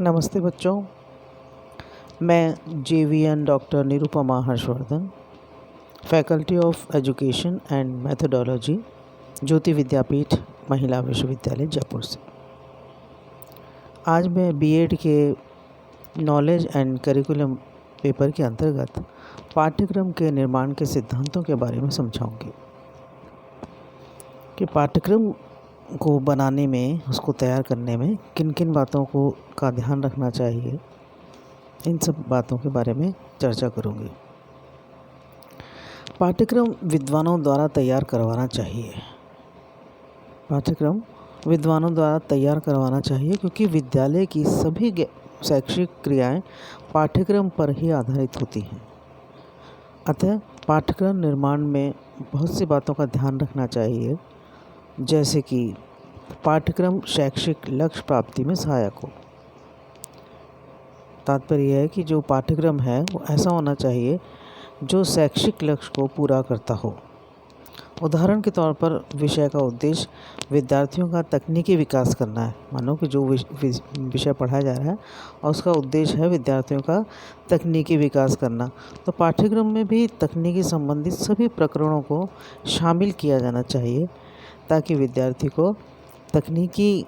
नमस्ते बच्चों, मैं JVN doctor Nirupama Harshvardhan, faculty of education and methodology, Jyoti Vidyapeeth Mahila Vishwavidyalaya Jaipur से। आज मैं बीएड के नॉलेज एंड करिकुलम पेपर के अंतर्गत पाठ्यक्रम के निर्माण के सिद्धांतों के बारे में समझाऊंगी कि पाठ्यक्रम को बनाने में, उसको तैयार करने में किन किन बातों का ध्यान रखना चाहिए। इन सब बातों के बारे में चर्चा करूंगी। पाठ्यक्रम विद्वानों द्वारा तैयार करवाना चाहिए। पाठ्यक्रम विद्वानों द्वारा तैयार करवाना चाहिए क्योंकि विद्यालय की सभी शैक्षिक क्रियाएं पाठ्यक्रम पर ही आधारित होती हैं। अतः पाठ्यक्रम निर्माण में बहुत सी बातों का ध्यान रखना चाहिए, जैसे कि पाठ्यक्रम शैक्षिक लक्ष्य प्राप्ति में सहायक हो। तात्पर्य यह है कि जो पाठ्यक्रम है वो ऐसा होना चाहिए जो शैक्षिक लक्ष्य को पूरा करता हो। उदाहरण के तौर पर विषय का उद्देश्य विद्यार्थियों का तकनीकी विकास करना है। मानो कि जो विषय पढ़ाया जा रहा है और उसका उद्देश्य है विद्यार्थियों का तकनीकी विकास करना, तो पाठ्यक्रम में भी तकनीकी संबंधित सभी प्रकरणों को शामिल किया जाना चाहिए ताकि विद्यार्थी को तकनीकी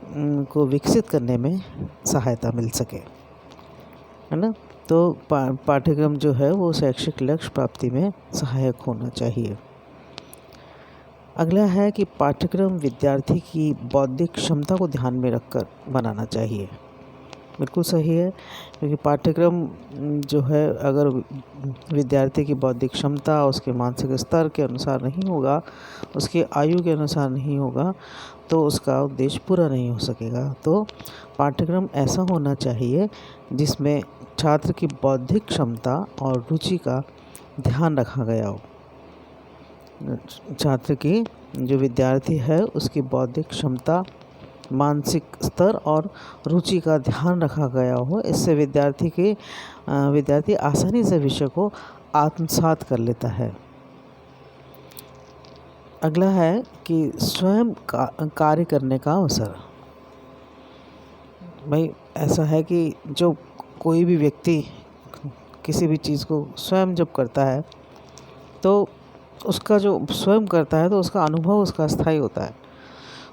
को विकसित करने में सहायता मिल सके, है ना। तो पाठ्यक्रम जो है वो शैक्षिक लक्ष्य प्राप्ति में सहायक होना चाहिए। अगला है कि पाठ्यक्रम विद्यार्थी की बौद्धिक क्षमता को ध्यान में रखकर बनाना चाहिए। बिल्कुल सही है, क्योंकि पाठ्यक्रम जो है अगर विद्यार्थी की बौद्धिक क्षमता उसके मानसिक स्तर के अनुसार नहीं होगा, उसकी आयु के अनुसार नहीं होगा, तो उसका उद्देश्य पूरा नहीं हो सकेगा। तो पाठ्यक्रम ऐसा होना चाहिए जिसमें छात्र की बौद्धिक क्षमता और रुचि का ध्यान रखा गया हो। छात्र की, जो विद्यार्थी है, उसकी बौद्धिक क्षमता, मानसिक स्तर और रुचि का ध्यान रखा गया हो। इससे विद्यार्थी आसानी से विषय को आत्मसात कर लेता है। अगला है कि स्वयं कार्य करने का अवसर। भाई ऐसा है कि जो कोई भी व्यक्ति किसी भी चीज़ को स्वयं जब करता है तो उसका जो स्वयं करता है तो उसका अनुभव उसका स्थायी होता है,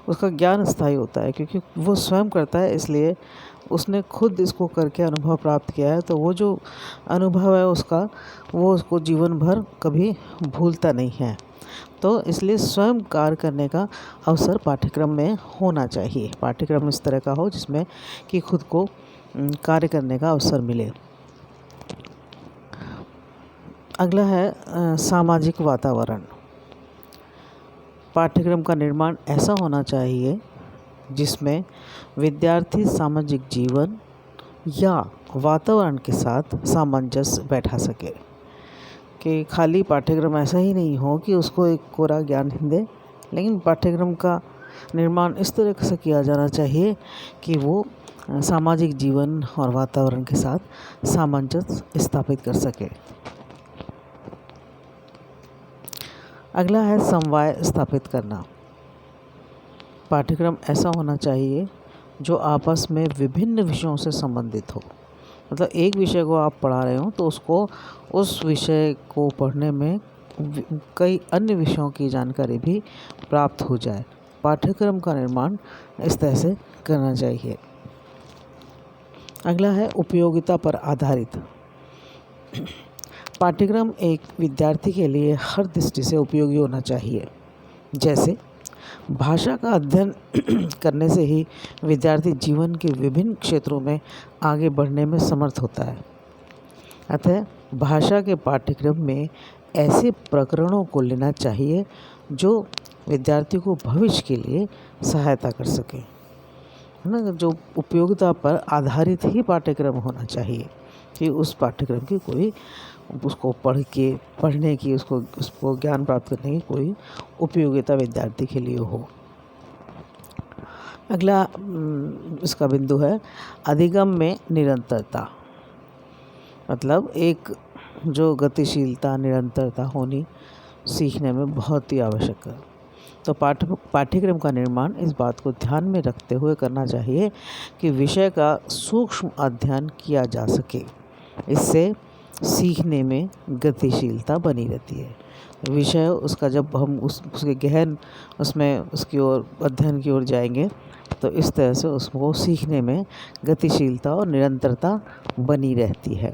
उसका ज्ञान स्थायी होता है, क्योंकि वो स्वयं करता है, इसलिए उसने खुद इसको करके अनुभव प्राप्त किया है। तो वो जो अनुभव है वो उसको जीवन भर कभी भूलता नहीं है। तो इसलिए स्वयं कार्य करने का अवसर पाठ्यक्रम में होना चाहिए। पाठ्यक्रम इस तरह का हो जिसमें कि खुद को कार्य करने का अवसर मिले। अगला है सामाजिक वातावरण। पाठ्यक्रम का निर्माण ऐसा होना चाहिए जिसमें विद्यार्थी सामाजिक जीवन या वातावरण के साथ सामंजस्य बैठा सके। कि खाली पाठ्यक्रम ऐसा ही नहीं हो कि उसको एक कोरा ज्ञान दे, लेकिन पाठ्यक्रम का निर्माण इस तरह से किया जाना चाहिए कि वो सामाजिक जीवन और वातावरण के साथ सामंजस्य स्थापित कर सके। अगला है समवाय स्थापित करना। पाठ्यक्रम ऐसा होना चाहिए जो आपस में विभिन्न विषयों से संबंधित हो। मतलब एक विषय को आप पढ़ा रहे हो तो उसको, उस विषय को पढ़ने में कई अन्य विषयों की जानकारी भी प्राप्त हो जाए। पाठ्यक्रम का निर्माण इस तरह से करना चाहिए। अगला है उपयोगिता पर आधारित। पाठ्यक्रम एक विद्यार्थी के लिए हर दृष्टि से उपयोगी होना चाहिए। जैसे भाषा का अध्ययन करने से ही विद्यार्थी जीवन के विभिन्न क्षेत्रों में आगे बढ़ने में समर्थ होता है। अतः भाषा के पाठ्यक्रम में ऐसे प्रकरणों को लेना चाहिए जो विद्यार्थी को भविष्य के लिए सहायता कर सके, है ना। जो उपयोगिता पर आधारित ही पाठ्यक्रम होना चाहिए कि उस पाठ्यक्रम की कोई, उसको पढ़ने की, उसको ज्ञान प्राप्त करने की कोई उपयोगिता विद्यार्थी के लिए हो। अगला इसका बिंदु है अधिगम में निरंतरता। मतलब एक जो गतिशीलता, निरंतरता होनी सीखने में बहुत ही आवश्यक है। तो पाठ्यक्रम का निर्माण इस बात को ध्यान में रखते हुए करना चाहिए कि विषय का सूक्ष्म अध्ययन किया जा सके। इससे सीखने में गतिशीलता बनी रहती है। विषय उसका जब हम उसके गहन उसमें उसकी ओर अध्ययन की ओर जाएंगे तो इस तरह से उसको सीखने में गतिशीलता और निरंतरता बनी रहती है।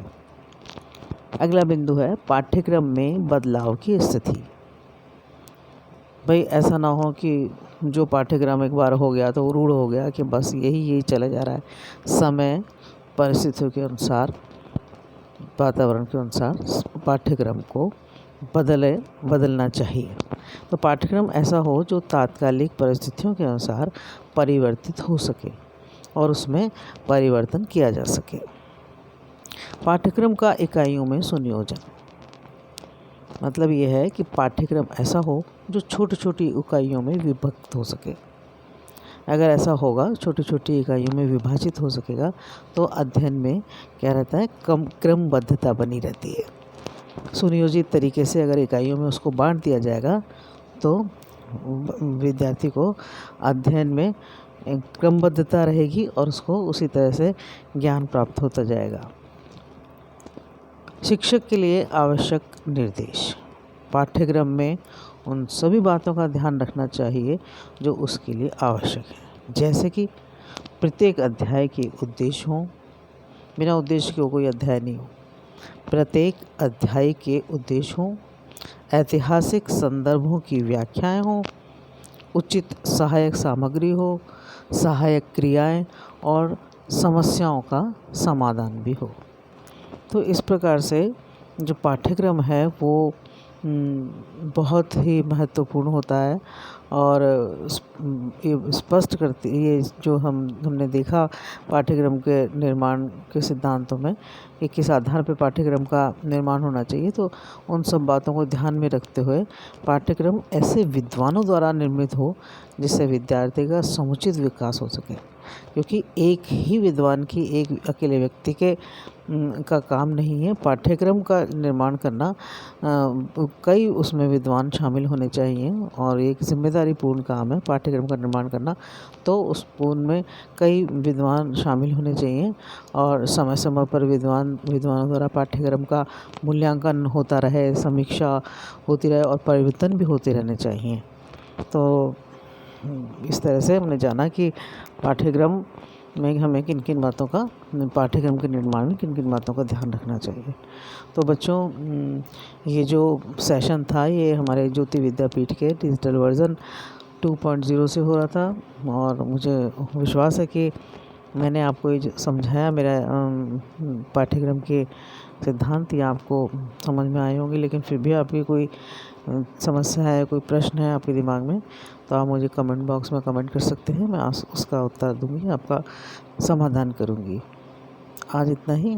अगला बिंदु है पाठ्यक्रम में बदलाव की स्थिति। भाई ऐसा ना हो कि जो पाठ्यक्रम एक बार हो गया तो वो रूढ़ हो गया कि बस यही चला जा रहा है। समय परिस्थितियों के अनुसार, वातावरण के अनुसार पाठ्यक्रम को बदलना चाहिए। तो पाठ्यक्रम ऐसा हो जो तात्कालिक परिस्थितियों के अनुसार परिवर्तित हो सके और उसमें परिवर्तन किया जा सके। पाठ्यक्रम का इकाइयों में सुनियोजन, मतलब यह है कि पाठ्यक्रम ऐसा हो जो छोटी छोटी इकाइयों में विभक्त हो सके। अगर ऐसा होगा, छोटी छोटी इकाइयों में विभाजित हो सकेगा, तो अध्ययन में क्या रहता है, क्रमबद्धता बनी रहती है। सुनियोजित तरीके से अगर इकाइयों में उसको बांट दिया जाएगा तो विद्यार्थी को अध्ययन में क्रमबद्धता रहेगी और उसको उसी तरह से ज्ञान प्राप्त होता जाएगा। शिक्षक के लिए आवश्यक निर्देश। पाठ्यक्रम में उन सभी बातों का ध्यान रखना चाहिए जो उसके लिए आवश्यक है, जैसे कि प्रत्येक अध्याय के उद्देश्य हों। बिना उद्देश्य के कोई अध्याय नहीं हो। प्रत्येक अध्याय के उद्देश्य हों, ऐतिहासिक संदर्भों की व्याख्याएं हों, उचित सहायक सामग्री हो, सहायक क्रियाएं और समस्याओं का समाधान भी हो। तो इस प्रकार से जो पाठ्यक्रम है वो बहुत ही महत्वपूर्ण होता है और स्पष्ट करती ये जो हमने देखा पाठ्यक्रम के निर्माण के सिद्धांतों में कि किस आधार पर पाठ्यक्रम का निर्माण होना चाहिए। तो उन सब बातों को ध्यान में रखते हुए पाठ्यक्रम ऐसे विद्वानों द्वारा निर्मित हो जिससे विद्यार्थी का समुचित विकास हो सके, क्योंकि एक ही विद्वान की, एक अकेले व्यक्ति के का काम नहीं है पाठ्यक्रम का निर्माण करना। कई उसमें विद्वान शामिल होने चाहिए और एक जिम्मेदारीपूर्ण काम है पाठ्यक्रम का निर्माण करना। तो उनमें कई विद्वान शामिल होने चाहिए और समय समय पर विद्वानों द्वारा पाठ्यक्रम का मूल्यांकन होता रहे, समीक्षा होती रहे और परिवर्तन भी होते रहने चाहिए। तो इस तरह से हमने जाना कि पाठ्यक्रम में हमें किन किन बातों का, पाठ्यक्रम के निर्माण में किन किन बातों का ध्यान रखना चाहिए। तो बच्चों, ये जो सेशन था ये हमारे ज्योति विद्यापीठ के डिजिटल वर्जन 2.0 से हो रहा था और मुझे विश्वास है कि मैंने आपको ये समझाया, मेरा पाठ्यक्रम के सिद्धांत ये आपको समझ में आए होंगे। लेकिन फिर भी आपकी कोई समस्या है, कोई प्रश्न है आपके दिमाग में, तो आप मुझे कमेंट बॉक्स में कमेंट कर सकते हैं। मैं उसका उत्तर दूंगी, आपका समाधान करूंगी। आज इतना ही।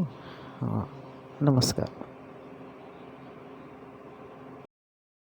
हाँ, नमस्कार।